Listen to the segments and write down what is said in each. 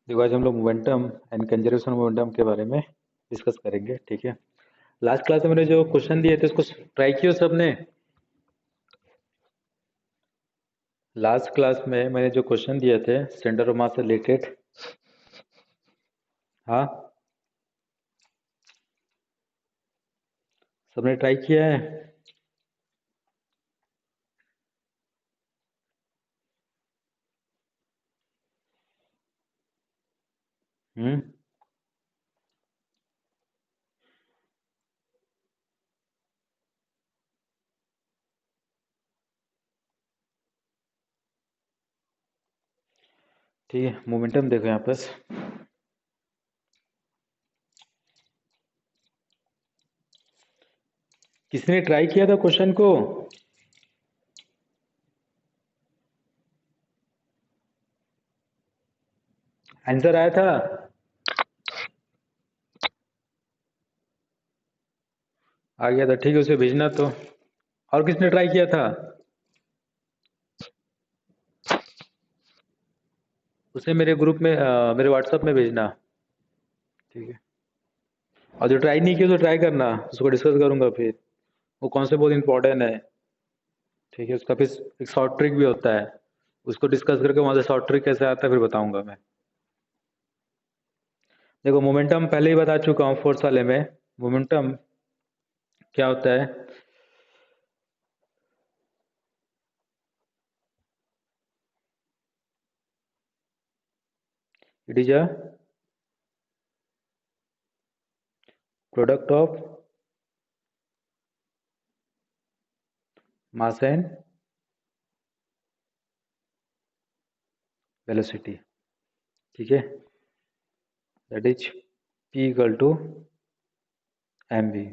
देखो आज हम लोग मोमेंटम एंड कंजर्वेशन मोमेंटम के बारे में डिस्कस करेंगे। ठीक है, लास्ट क्लास में मैंने जो क्वेश्चन दिए थे उसको ट्राई किया सबने। लास्ट क्लास में मैंने जो क्वेश्चन दिए थे सेंटर ऑफ मास से रिलेटेड, हाँ सबने ट्राई किया है। हम्म, ठीक है। मोमेंटम देखो यहाँ पर, किसने ट्राई किया था क्वेश्चन को? आंसर आया था? आ गया था, ठीक है, उसे भेजना तो। और किसने ट्राई किया था? उसे मेरे ग्रुप में मेरे व्हाट्सएप में भेजना। ठीक है, और जो ट्राई नहीं किया तो ट्राई करना, उसको डिस्कस करूंगा फिर। वो कौन से बहुत इंपॉर्टेंट है। ठीक है, उसका फिर एक शॉर्ट ट्रिक भी होता है, उसको डिस्कस करके वहां से शॉर्ट ट्रिक कैसे आता है फिर बताऊंगा मैं। देखो मोमेंटम पहले ही बता चुका हूँ फोर्स वाले में। मोमेंटम क्या होता है? It is a product of mass and velocity. ठीक है, that is P equal to mv।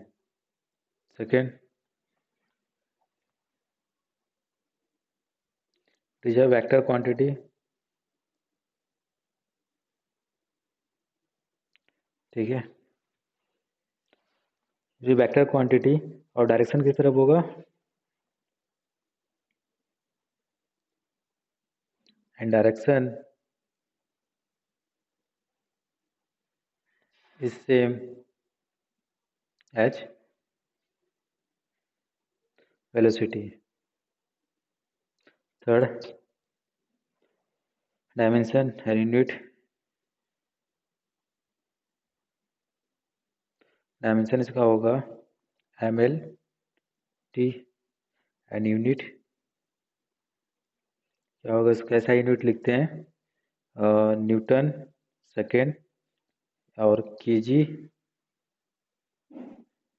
Second, it is a vector quantity. ठीक है, ये वेक्टर क्वांटिटी और डायरेक्शन किस तरफ होगा? And direction is same as velocity. Third, dimension and unit. Dimension इसका होगा ml t एंड यूनिट क्या होगा? इसका ऐसा यूनिट लिखते हैं, न्यूटन सेकेंड और केजी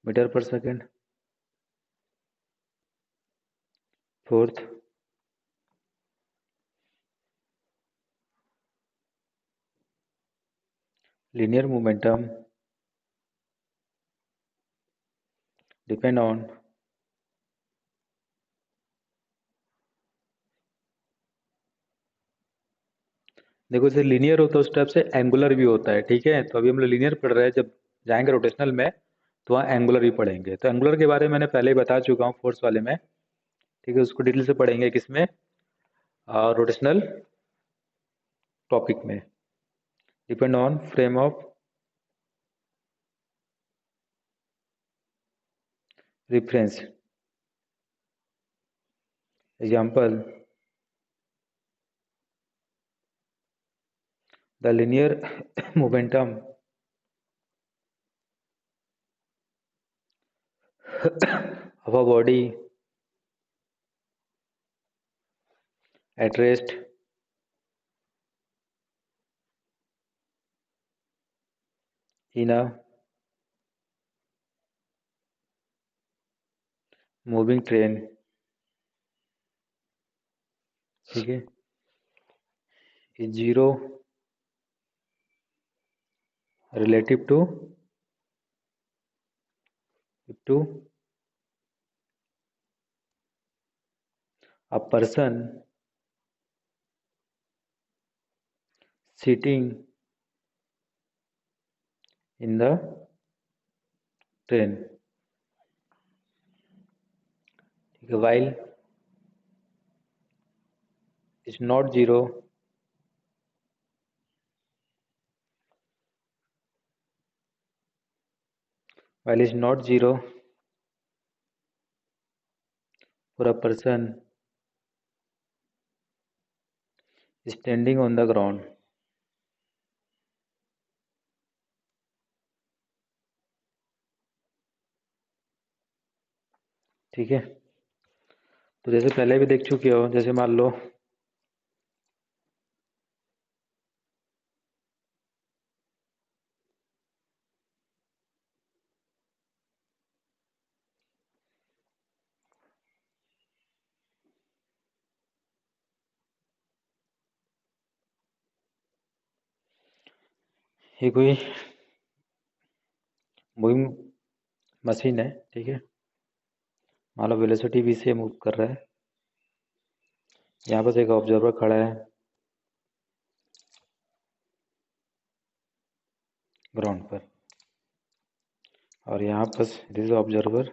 मीटर पर second. Fourth, linear momentum depend on देखो जैसे लीनियर होता है उस टाइप से एंगुलर भी होता है। ठीक है, तो अभी हम लोग लीनियर पढ़ रहे हैं, जब जाएंगे रोटेशनल में तो वहाँ एंगुलर भी पढ़ेंगे। तो एंगुलर के बारे में मैंने पहले ही बता चुका हूँ फोर्स वाले में। ठीक है, उसको डिटेल से पढ़ेंगे किसमें? रोटेशनल टॉपिक में। Depend on frame of reference. Example, the linear momentum of a body at rest in a moving train। ठीक है, is zero relative to a person sitting in the train। ठीक है, while is not zero while is not zero for a person standing on the ground. ठीक है, तो जैसे पहले भी देख चुके हो, जैसे मान लो ये कोई मूविंग मशीन है, ठीक है, मान लो वेलोसिटी v से मूव कर रहा है। यहाँ पर एक ऑब्जर्वर खड़ा है ग्राउंड पर, और यहाँ पर दिस ऑब्जर्वर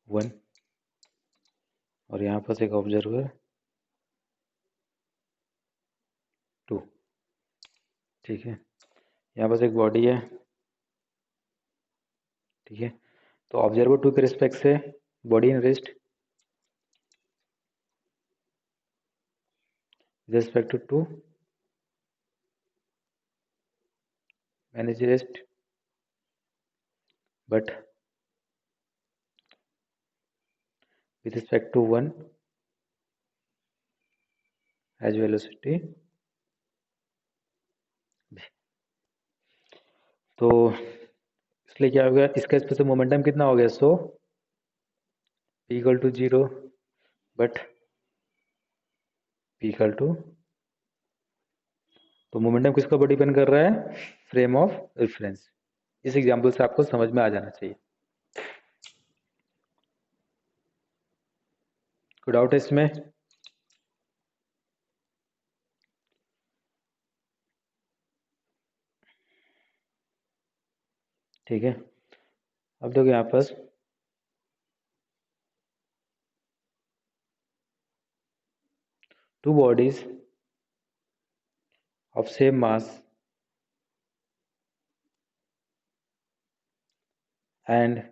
1 और यहाँ पर एक ऑब्जर्वर 2, ठीक है। यहाँ पर एक बॉडी है, ठीक है, तो ऑब्जर्वर 2 के रिस्पेक्ट से body in rest respect to 2 manage rest, but with respect to 1 as velocity v। तो इसलिए क्या हो गया, इसका इस पे से मोमेंटम कितना हो गया, so p equal to 0 but p equal to, तो मोमेंटम किसके ऊपर डिपेंड कर रहा है, फ्रेम ऑफ रेफरेंस। इस एग्जांपल से आपको समझ में आ जाना चाहिए। कोई डाउट है इसमें? ठीक है, अब देखो यहाँ पर two bodies of same mass and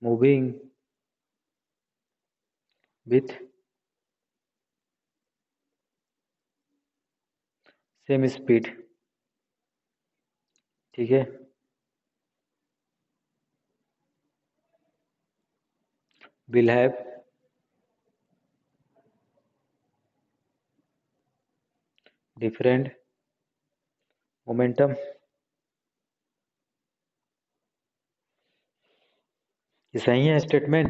moving with same speed, ठीक है, will have different momentum। ये सही है स्टेटमेंट?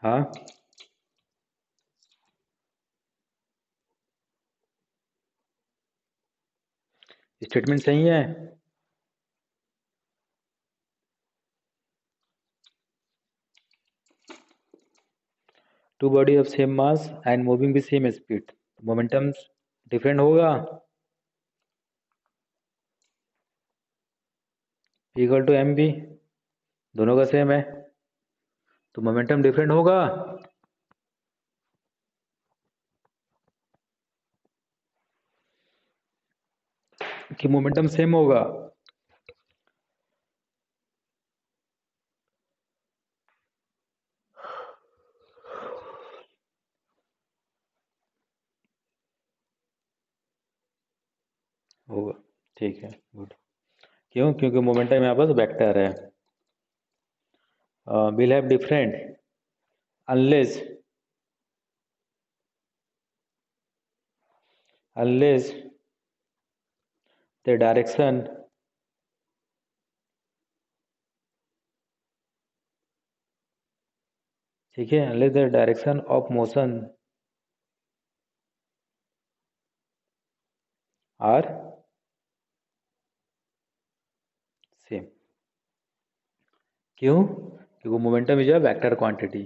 हाँ, स्टेटमेंट सही है। Two body of same mass and moving with same speed, momentum different होगा, p equal to M B, दोनों का सेम है, तो मोमेंटम डिफरेंट होगा। कि मोमेंटम सेम होगा, होगा, ठीक है, गुड। क्यों? क्योंकि मोमेंटम यहाँ पर वेक्टर है। Will have different unless the direction ठीक है, unless the direction of motion are same। क्यों? क्योंकि momentum is a vector quantity.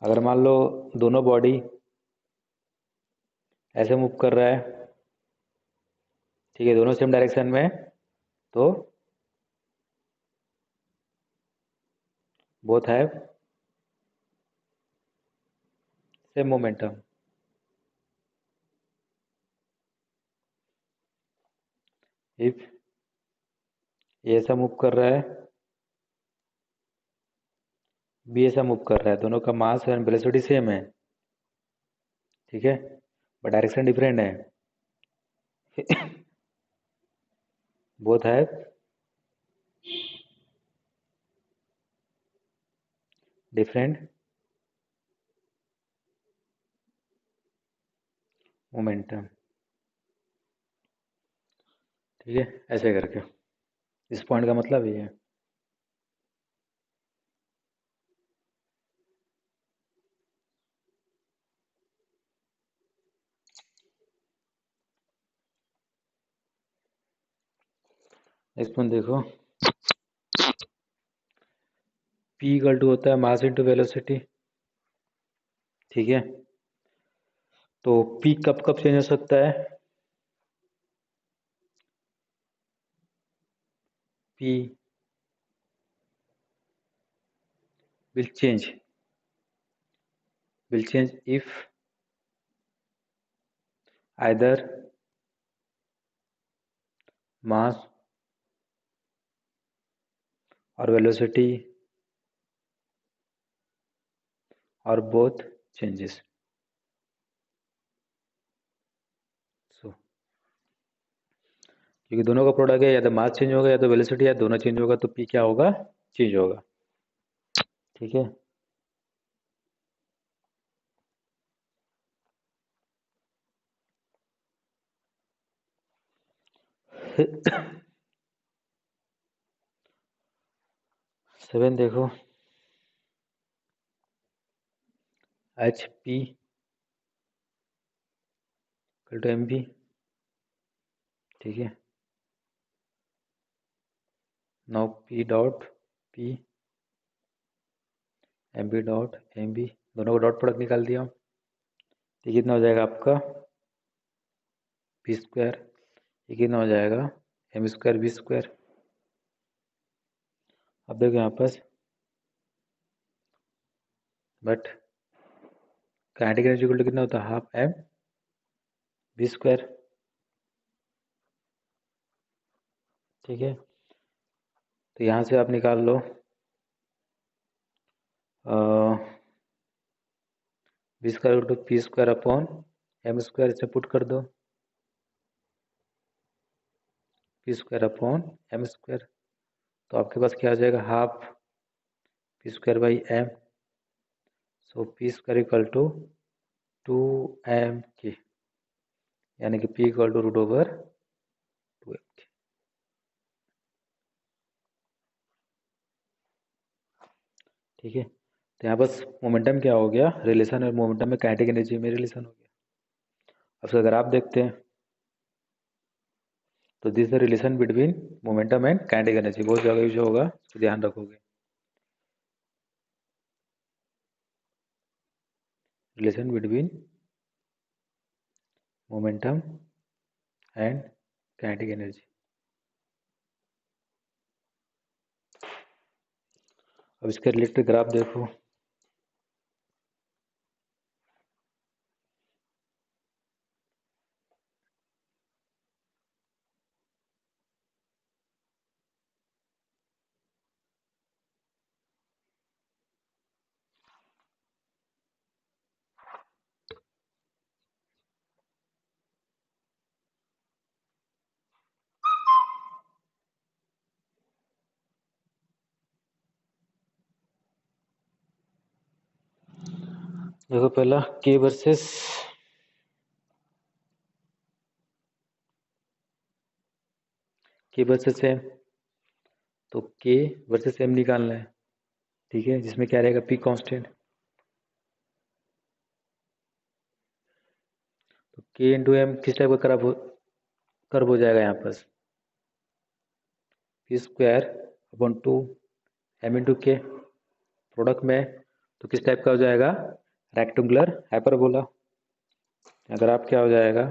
अगर मान लो दोनों बॉडी ऐसे मूव कर रहा है, ठीक है, दोनों सेम डायरेक्शन में, तो both have same momentum. If a ऐसा मूव कर रहा है, बी ऐसा मूव कर रहा है, दोनों का मास एंड वेलोसिटी सेम है, ठीक है, बट डायरेक्शन डिफरेंट है। बोथ है डिफरेंट मोमेंटम, ठीक है, ऐसे करके इस पॉइंट का मतलब ये है। नेक्स्ट पॉइंट देखो, P इक्वल टू होता है मास इंटू वेलोसिटी, ठीक है, तो P कब कब चेंज हो सकता है, P will change if either mass or velocity or both changes। so क्योंकि दोनों का प्रोडक्ट है, या तो मास चेंज होगा या तो वेलोसिटी, या दोनों चेंज होगा, तो P क्या होगा, चेंज होगा, ठीक है। सेवन देखो, H P equal to M B, ठीक है, now P dot P M B dot M B, दोनों का डॉट प्रोडक्ट निकाल दिया, तो कितना हो जाएगा आपका पी स्क्वायर, ये कितना हो जाएगा एम स्क्वायर बी स्क्वायर। अब देखो यहाँ पर, but kinetic energy equal to कितना होता है, हाफ एम बी स्क्वायर, ठीक है, तो यहाँ से आप निकाल लो B square to P square upon M square, इसे पुट कर दो, P square upon M square, तो आपके पास क्या आ जाएगा, half P square by M, so P square equal to 2m के, यानी कि P equal to root over 2m के, ठीक है। तो यहाँ बस मोमेंटम क्या हो गया, रिलेशन, और मोमेंटम में काइनेटिक एनर्जी में रिलेशन हो गया। अब अगर आप देखते हैं तो this the relation between momentum and kinetic energy, बहुत जगह यूज होगा, तो ध्यान रखोगे, relation between momentum and kinetic energy. अब इसके रिलेटेड ग्राफ देखो, देखो पहला के वर्सेस एम, तो के वर्सेस एम निकालना है, ठीक है, जिसमें क्या रहेगा पी कांस्टेंट, तो के इंटू एम किस टाइप का कर्व हो जाएगा यहाँ पर, P square upon 2 M into K, product में तो किस टाइप का हो जाएगा, रेक्टेंगुलर हाइपरबोला, अगर आप क्या हो जाएगा,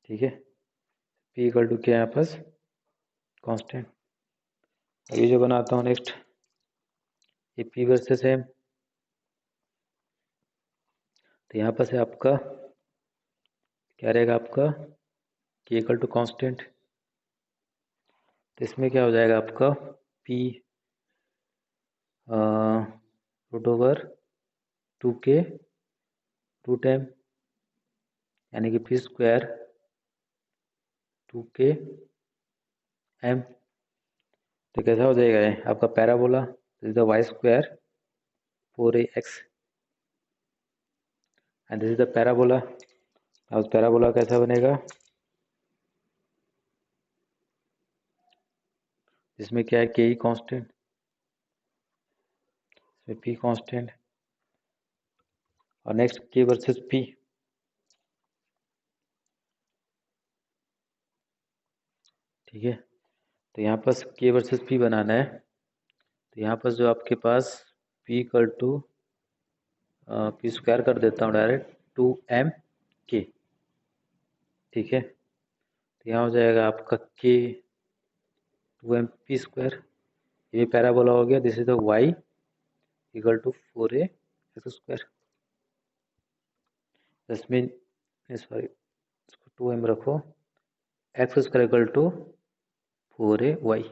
ठीक है, पी इक्वल टू क्या यहाँ पर कांस्टेंट। ये जो बनाता हूँ नेक्स्ट, ये पी वर्सेस एम, तो यहाँ पर से आपका क्या रहेगा, आपका के इक्वल टू कॉन्स्टेंट, तो इसमें क्या हो जाएगा आपका P root over 2k root M, यानी कि पी स्क्वायर 2k एम। तो कैसा हो जाएगा ये आपका parabola, this is the Y square 4ax and this is the parabola. अब पैराबोला कैसा बनेगा, जिसमें क्या है के ही कॉन्स्टेंट, इसमें पी कॉन्स्टेंट, और नेक्स्ट के वर्सेस पी। ठीक है, तो यहाँ पर के वर्सेस पी बनाना है, तो यहाँ पर जो आपके पास P equal to P square कर देता हूँ डायरेक्ट 2m k। ठीक है, तो यहाँ हो जाएगा आपका के 2m p स्क्वायर, ये पैराबोला हो गया, this is the y equal to 4ax square. इसमें सॉरी इसको 2m रखो, X square equal to 4ay,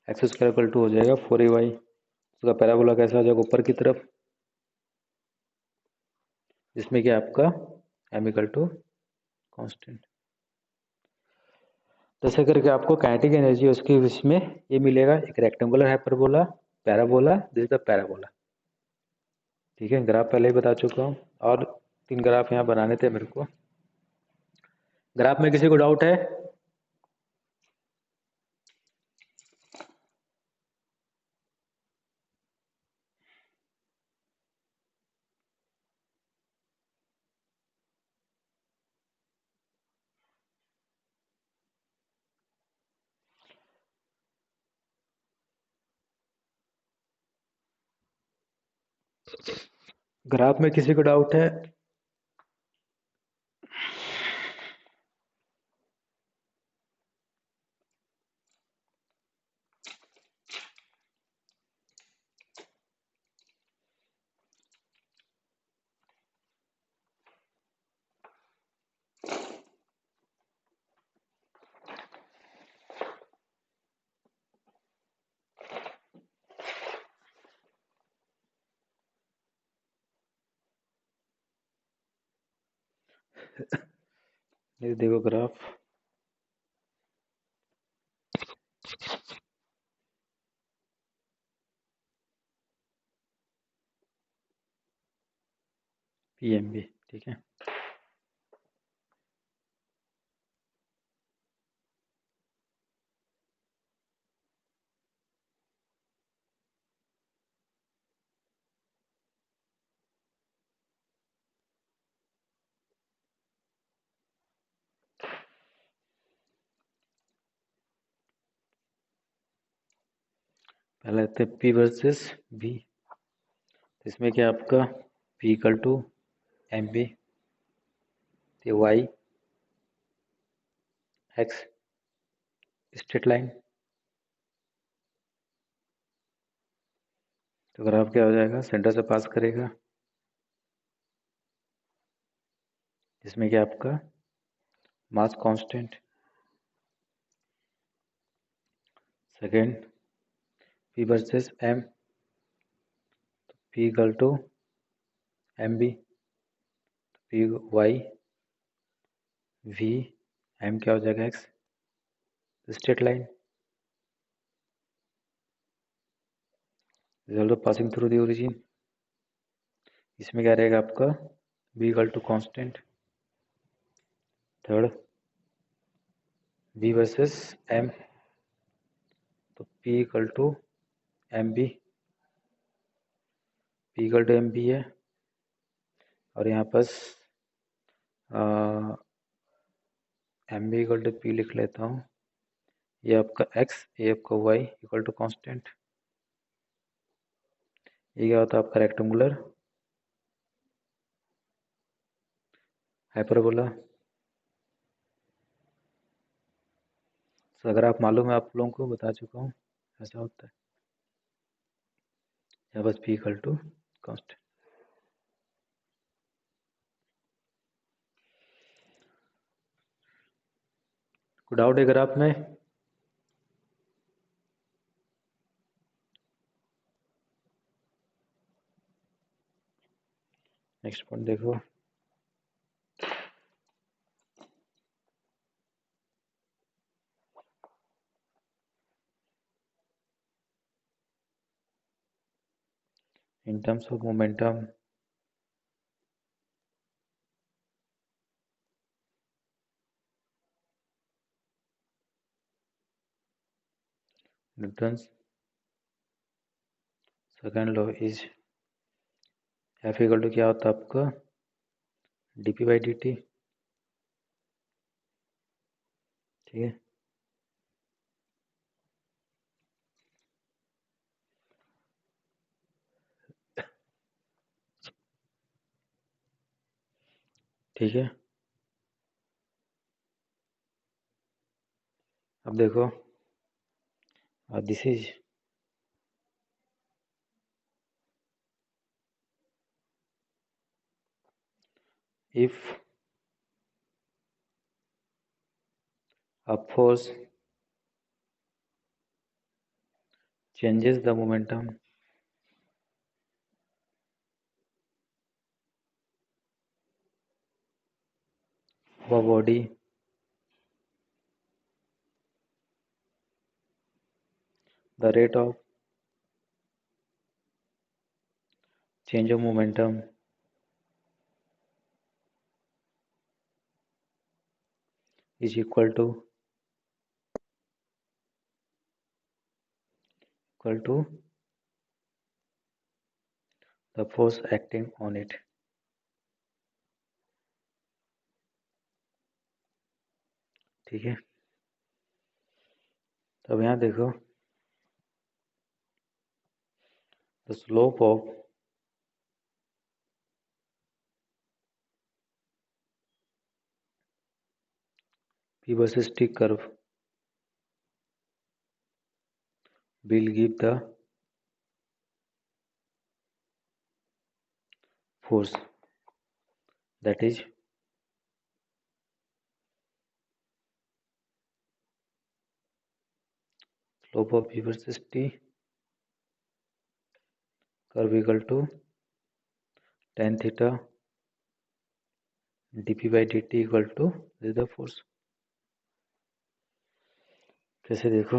X square equal to हो जाएगा 4ay। उसका पैराबोला कैसा हो जाएगा ऊपर की तरफ, जिसमें क्या आपका m इक्वल टू कॉन्स्टेंट। जैसे करके आपको काइनेटिक एनर्जी उसके इसमें ये मिलेगा, एक rectangular hyperbola, parabola, this is the parabola. ठीक है, ग्राफ पहले ही बता चुका हूँ, और 3 ग्राफ यहाँ बनाने थे मेरे को। ग्राफ में किसी को डाउट है? ग्राफ में किसी को डाउट है? ये देखो ग्राफ, पीएमबी। ठीक है, पहले लेते हैं पी वर्सेस बी। इसमें क्या आपका p equal to M b, तो वाई एक्स स्ट्रेट लाइन, तो ग्राफ क्या हो जाएगा, सेंटर से पास करेगा, जिसमें क्या आपका mass constant. Second P versus M, P equal to M B, P Y V M क्या हो जाएगा X, straight line, result of passing through the origin. इसमें क्या रहेगा आपका B equal to constant. Third B versus M, तो P equal to M B, P equal to M B है, और यहाँ पास M B equal to P लिख लेता हूँ, ये आपका एक्स, ये आपका वाई इक्वल टू कॉन्स्टेंट। ये क्या होता है आपका रेक्टेंगुलर हाइपरबोला। अगर आप मालूम है, आप लोगों को बता चुका हूँ ऐसा होता है, यहाँ बस पी इक्वल टू कॉन्स्टेंट। कोई डाउट है ग्राफ में? नेक्स्ट पॉइंट देखो, in terms of momentum, Newton's second law is f equal to क्या होता है आपका, dp बाई dt, ठीक है। ठीक है, अब देखो, this is if a force changes the momentum of a body the rate of change of momentum is equal to the force acting on it, ठीक है। तो अब यहाँ देखो, the slope of P versus T curve will give the force, that is slope of P versus T curve equal to tan theta dp by dt equal to this is the force। कैसे देखो,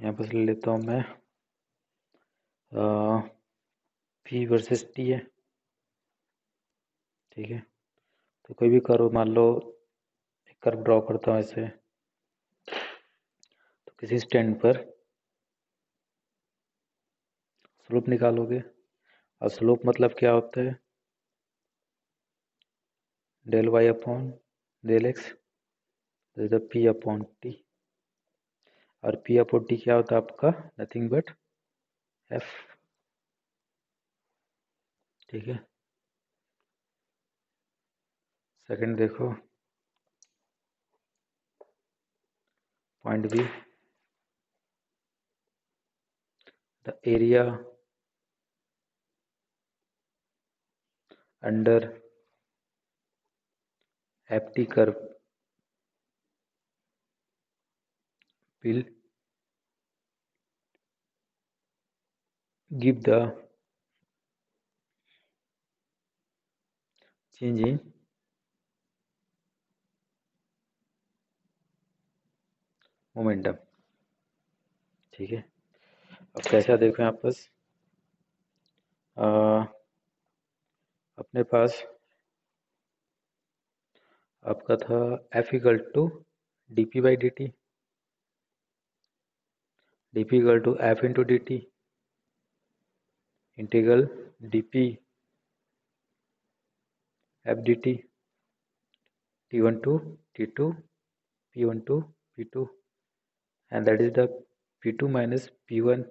यहाँ पर ले लेता हूँ मैं P versus T है, ठीक है। तो कोई भी कर्व, मान लो एक कर्व ड्रॉ करता हूँ ऐसे, तो किसी स्टैंड पर स्लोप निकालोगे, और स्लोप मतलब क्या होता है, del y upon del x is p upon t, और पी अपॉन टी क्या होता है आपका, नथिंग बट एफ, ठीक है। सेकंड देखो, point B, the area under f t curve will give the change in momentum, ठीक है। अब कैसा देखो, यहाँ पर अपने पास आपका था f equal to d p by d t, d p equal to f into d t integral d p f d t, t one to t two p one to p two, and that is the P2 minus P1,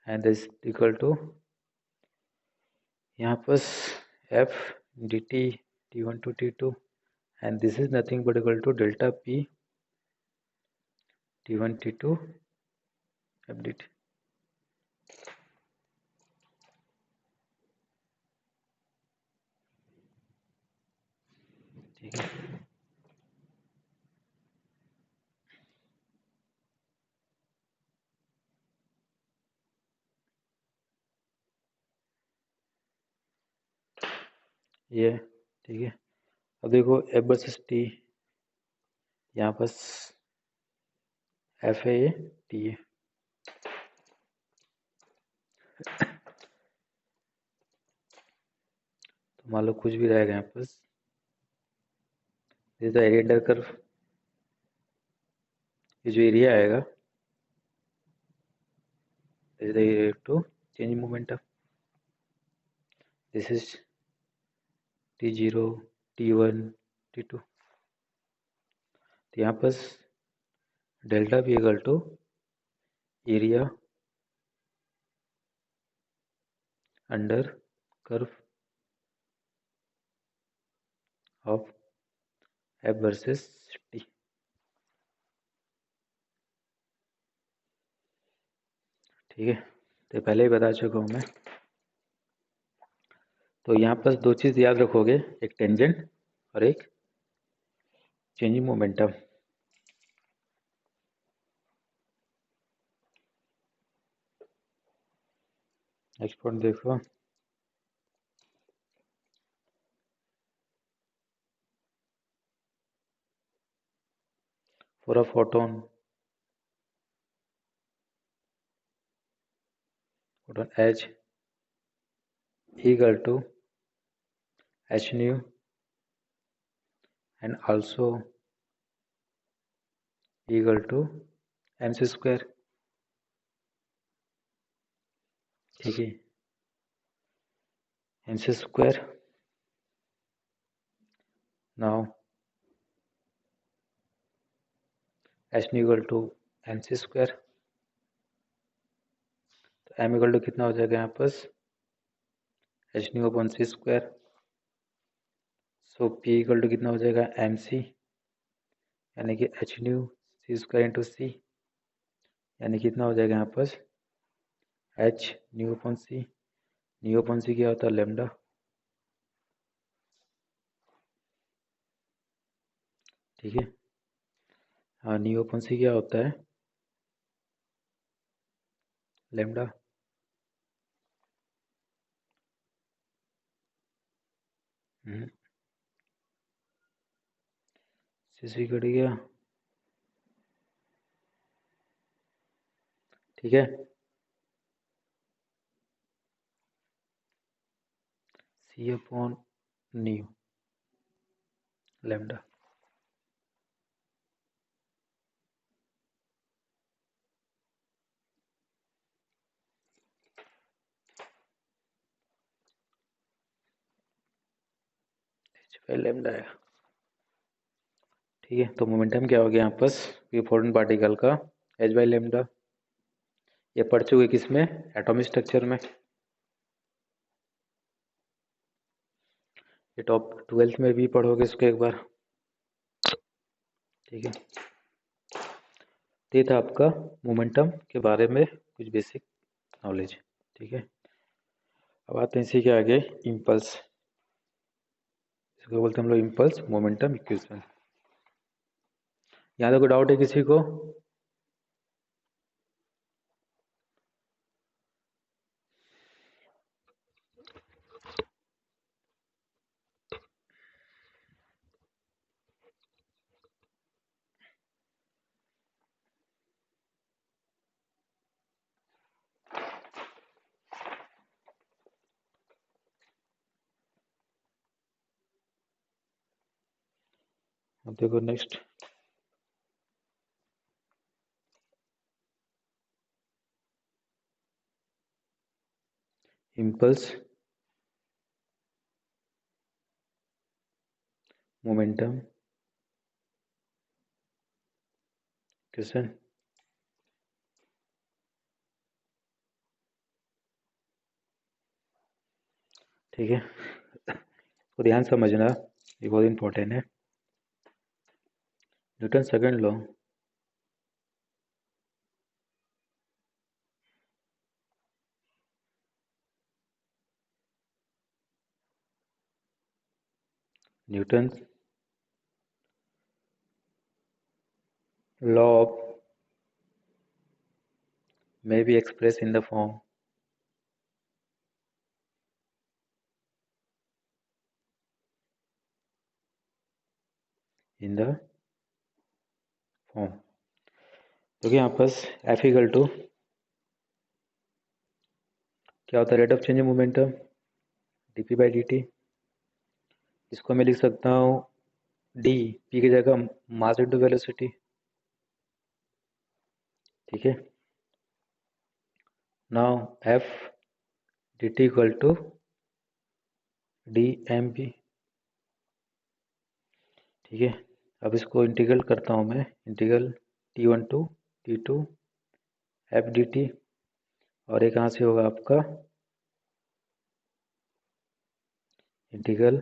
and this equal to यहाँ पर F dt T1 to T2 and this is nothing but equal to delta P T1 T2 FDT. ठीक है, ये ठीक है। अब देखो F versus T, यहाँ पर F है, ये T है। तो मान लो कुछ भी रहेगा यहाँ पर, ये तो एरिया अंडर कर्व, ये जो एरिया आएगा is the area to change momentum. This is T0, T1, T2. तो यहाँ पर डेल्टा भी equal to area under curve of F versus T। ठीक है, तो पहले ही बता चुका हूँ मैं। तो यहाँ पर दो चीज़ याद रखोगे, एक टेंजेंट और एक चेंजिंग मोमेंटम। नेक्स्ट पॉइंट देखो, for a photon H equal to h nu and also equal to mc square। ठीक है, mc square। now h nu equal to mc square, तो m इक्वल टू कितना हो जाएगा यहाँ पर h nu upon c square. So p equal to कितना हो जाएगा एम सी, यानी कि h nu c square into c, यानी कितना हो जाएगा यहाँ पर h nu upon c. Nu upon c क्या होता है लेमडा। ठीक है, हाँ न्यू अपॉन सी क्या होता है लेमडा। सी कट गया। ठीक है, सी अपॉन न्यू लेमडा। लेमडा है। ठीक है, तो मोमेंटम क्या हो गया यहाँ पर ये फोटोन पार्टिकल का एच बाई लेमडा। ये पढ़ चुके किस में, एटॉमिक स्ट्रक्चर में। ये टॉप 12th में भी पढ़ोगे इसको एक बार। ठीक है, ये था आपका मोमेंटम के बारे में कुछ बेसिक नॉलेज। ठीक है, अब आते हैं इसी के आगे इम्पल्स। इसको बोलते हैं हम लोग इम्पल्स मोमेंटम इक्वेशन। यहाँ तक कोई डाउट है किसी को? अब देखो नेक्स्ट, इम्पल्स मोमेंटम इक्वेशन। ठीक है, तो ध्यान समझना, ये बहुत इंपॉर्टेंट है। Newton second law. Newton law of may be expressed in the form देखिए यहाँ पर F इक्वल टू क्या होता है, rate of change of momentum dp by dt। इसको मैं लिख सकता हूँ d, p की जगह मास इंटू वेलोसिटी, ठीक है। Now F dt equal to dmp, ठीक है। अब इसको इंटीग्रल करता हूँ मैं, integral t1 to t2 f dt, और ये कहाँ से होगा आपका इंटीग्रल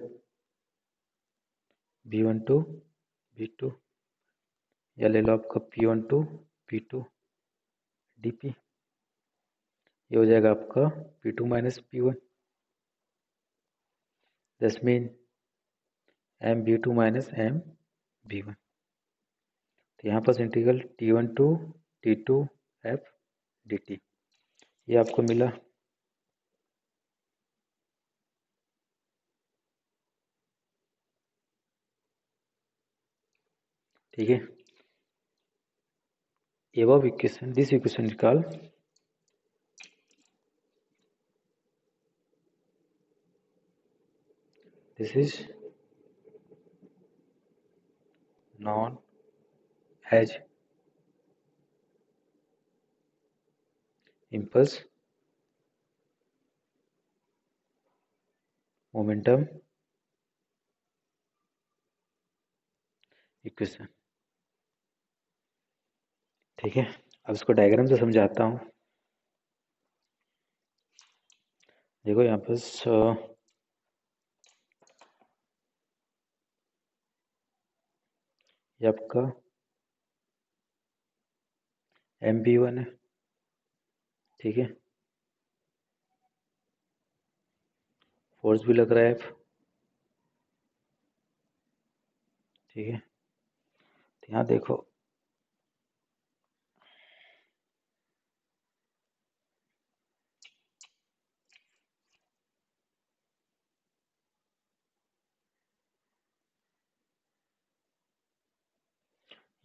v1 टू v2, या ले लो आपका p1 टू p2 dp, ये हो जाएगा आपका p2 माइनस p1, दस mean M v2 minus M v1। तो यहाँ पर integral t1 to t2 f dt ये आपको मिला, ठीक है। above equation, this equation is called this is known as impulse momentum equation, ठीक है। अब इसको डायग्राम से समझाता हूँ। देखो यहाँ पर ये आपका MV1 है, ठीक है। फोर्स भी लग रहा है F, ठीक है। तो यहाँ देखो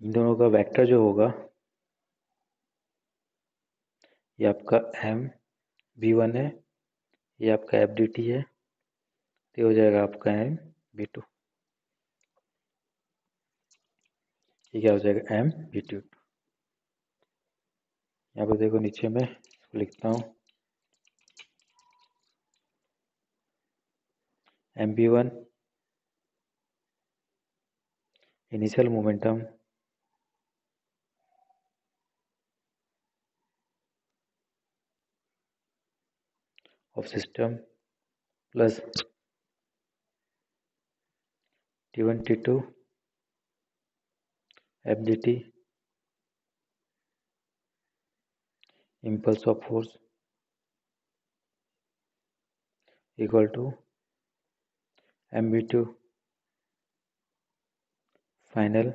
इन दोनों का वेक्टर जो होगा ये आपका MV1 है, ये आपका FDT है, तो ये हो जाएगा आपका MV2, ये क्या हो जाएगा MV2। यहाँ पर देखो नीचे में लिखता हूँ MV1 initial momentum of system plus T1 T2 FDT impulse of force equal to MV2 final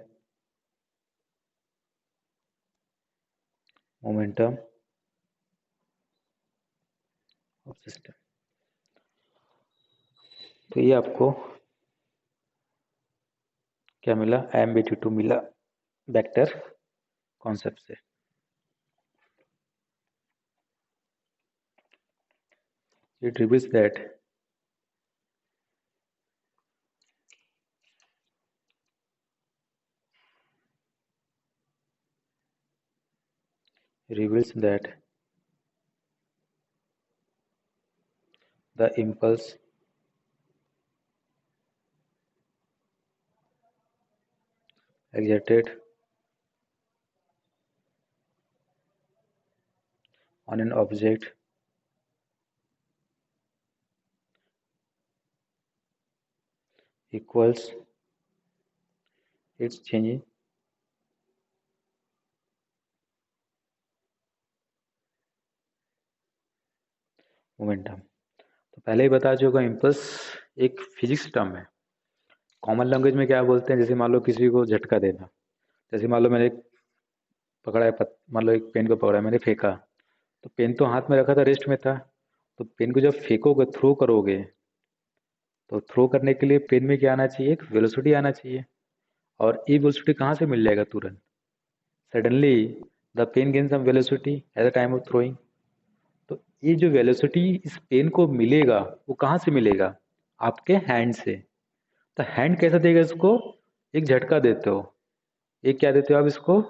momentum of system. तो ये आपको क्या मिला, MV2 मिला वेक्टर कॉन्सेप्ट से। It reveals that the impulse exerted on an object equals its change momentum. तो पहले ही बता चुका, इम्पल्स एक फिजिक्स टर्म है। कॉमन लैंग्वेज में क्या बोलते हैं, जैसे मान लो किसी को झटका देना, जैसे मान लो मैंने पकड़ा है मान लो एक पेन को पकड़ा है, मैंने फेंका, तो पेन तो हाथ में रखा था, रेस्ट में था। तो पेन को जब फेंकोगे, थ्रो करोगे, तो थ्रो करने के लिए पेन में क्या आना चाहिए, एक वेलोसिटी आना चाहिए। और ये वेलोसिटी कहाँ से मिल जाएगा तुरंत? Suddenly the pen gain some velocity at the time of throwing. तो ये जो वेलोसिटी इस पेन को मिलेगा, वो कहाँ से मिलेगा? आपके हैंड से। तो हैंड कैसे देगा इसको? एक झटका देते हो, एक क्या देते हो आप इसको,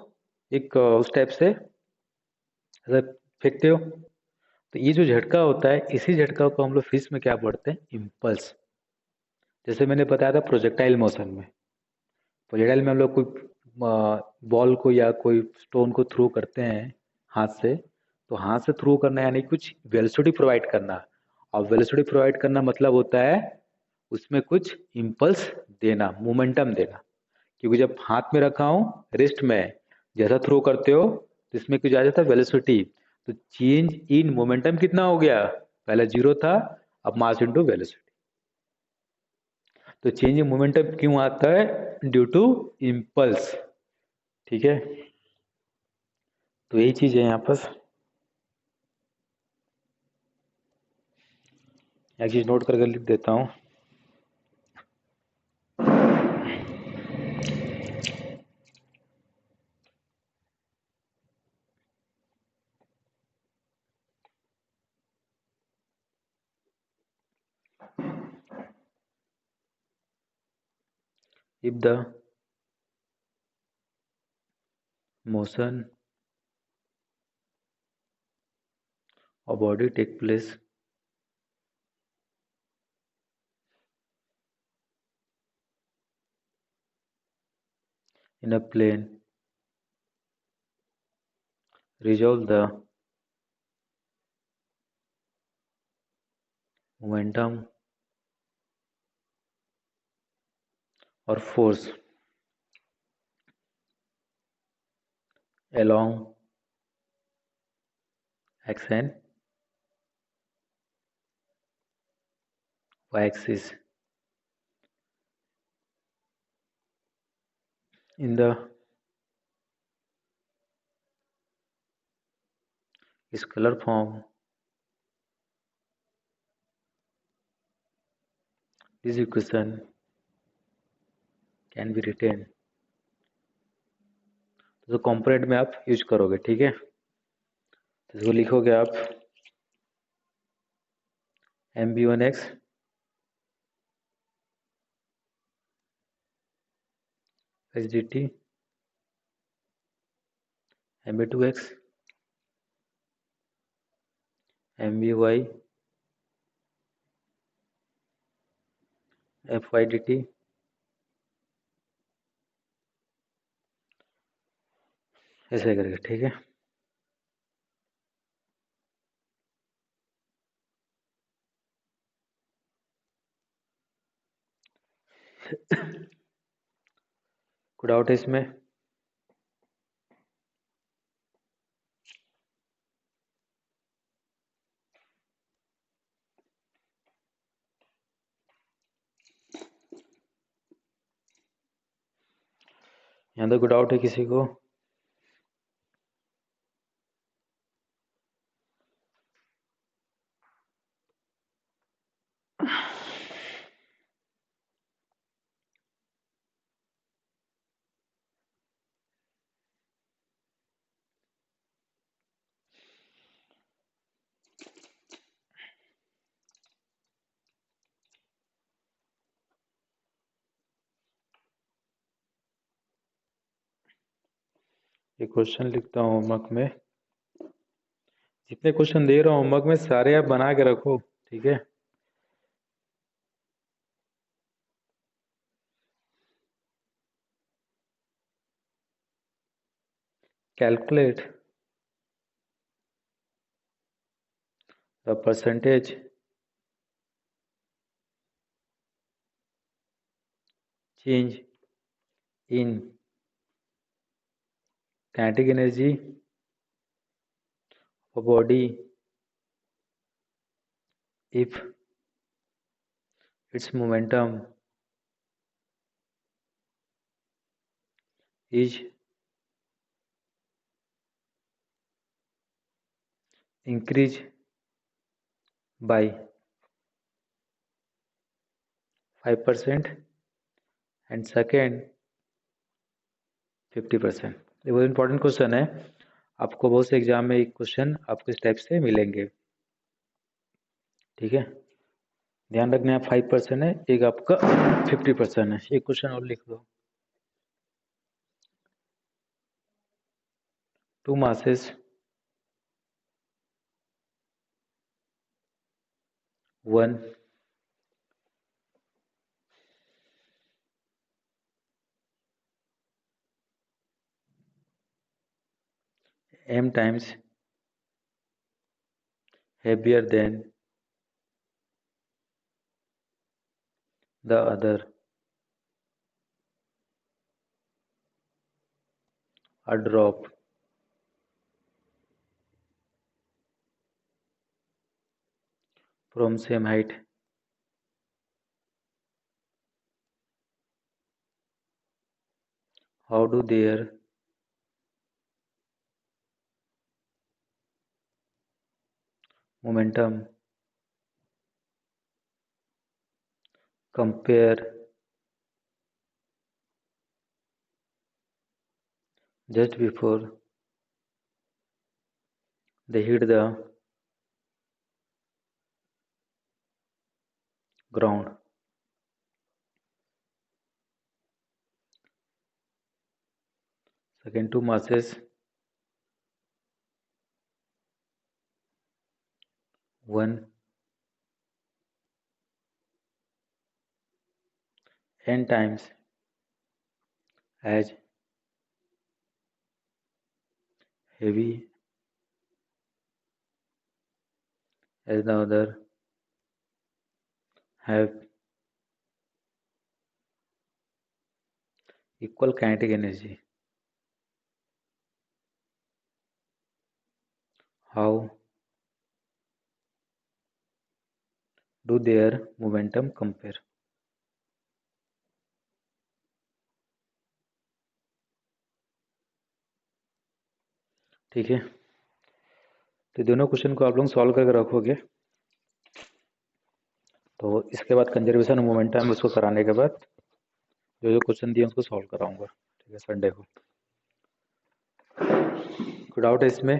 एक उस टाइप से ऐसा फेंकते हो। तो ये जो झटका होता है, इसी झटका को हम लोग फिजिक्स में क्या पढ़ते हैं, इम्पल्स। जैसे मैंने बताया था प्रोजेक्टाइल मोशन में, प्रोजेक्टाइल में हम लोग कोई बॉल को या कोई स्टोन को थ्रो करते हैं हाथ से, तो हाथ से थ्रो करना यानी कुछ वेलोसिटी प्रोवाइड करना। और वेलोसिटी प्रोवाइड करना मतलब होता है उसमें कुछ इम्पल्स देना, मोमेंटम देना। क्योंकि जब हाथ में रखा हूँ, रिस्ट में, जैसा थ्रो करते हो तो इसमें कुछ आ जाता है वेलोसिटी। तो चेंज इन मोमेंटम कितना हो गया, पहले जीरो था, अब मास इंटू वेलोसिटी। तो चेंज इन मोमेंटम क्यों आता है? Due to impulse. ठीक है, तो यही चीज है यहाँ पर। एक चीज नोट करके लिख देता हूँ। If the motion of body take place in a plane, resolve the momentum or force along x and y axis in the scalar form. This equation can be written, तो कंपोनेंट में आप use करोगे, ठीक है। तो इसको लिखोगे आप mv1x dt mv2x mvy fy dt, ऐसे करके, ठीक है। कोई डाउट है इसमें? यहाँ तक कोई डाउट है किसी को? ये क्वेश्चन लिखता हूँ होमवर्क में, जितने क्वेश्चन दे रहा हूँ होमवर्क में सारे आप बना के रखो, ठीक है। Calculate the percentage change in kinetic energy of a body if its momentum is increased by 5% and second 50%। ये बहुत इंपॉर्टेंट क्वेश्चन है, आपको बहुत से एग्जाम में एक क्वेश्चन आपको इस टाइप से मिलेंगे, ठीक है। ध्यान रखना है 5% है, एक आपका 50% है। एक क्वेश्चन और लिख दो, 2 masses 1 m times heavier than the other are dropped from same height। How do their momentum compare just before they hit the ground? Second, 2 masses 1 n times as heavy as the other have equal kinetic energy। How do their momentum compare? ठीक है, तो दोनों question को आप लोग solve करके रखोगे, तो इसके बाद कंजर्वेशन ऑफ मोमेंटम उसको कराने के बाद जो जो क्वेश्चन दिए उसको सॉल्व कराऊंगा, ठीक है, संडे को। कोई डाउट है इसमें?